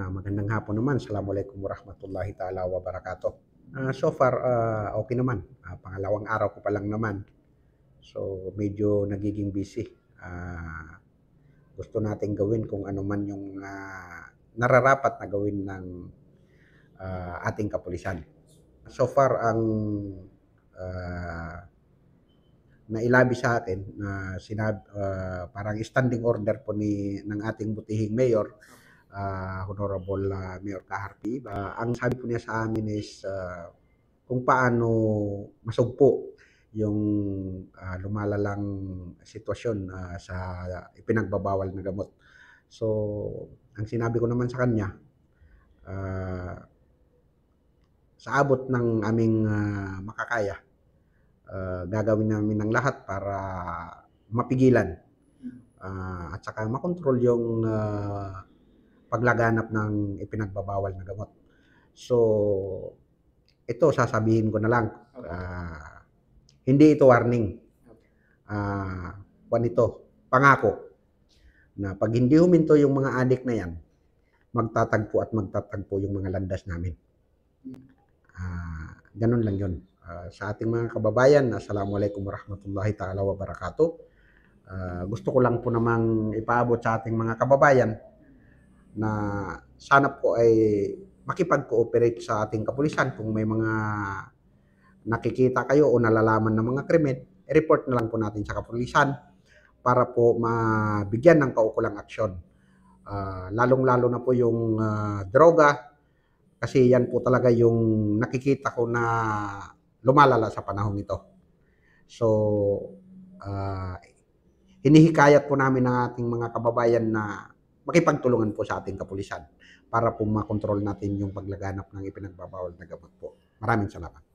Magandang hapon naman. Assalamualaikum warahmatullahi taala wabarakatuh. So far, okey naman. Pangalawang araw ko pa lang naman. So, medyo nagiging busy. Gusto nating gawin kung ano man yung, nararapat na gawin ng, ating kapulisan. So far ang, nailabi sa akin na parang standing order po ng ating butihing mayor, Honorable Mayor Kaharpi. Ang sabi po niya sa amin is kung paano masugpo yung lumalalang sitwasyon sa ipinagbabawal na gamot. So, ang sinabi ko naman sa kanya, sa abot ng aming makakaya, gagawin namin ng lahat para mapigilan at saka makontrol yung paglaganap ng ipinagbabawal na gamot. So, ito sasabihin ko na lang, hindi ito warning. Pangako na pag hindi huminto yung mga adik na yan, magtatagpo yung mga landas namin. Ganun lang yun. Sa ating mga kababayan, Assalamualaikum warahmatullahi taala wabarakatuh. Gusto ko lang po namang ipaabot sa ating mga kababayan na sana po ay makipag-cooperate sa ating kapulisan. Kung may mga nakikita kayo o nalalaman ng mga krimen, i-report na lang po natin sa kapulisan para po mabigyan ng kaukulang aksyon. Lalong-lalo na po yung droga, kasi yan po talaga yung nakikita ko na lumalala sa panahon ito. So, hinihikayat po namin ng ating mga kababayan na makipagtulungan po sa ating kapulisan para po makontrol natin yung paglaganap ng ipinagbabawal na gamot po. Maraming salamat.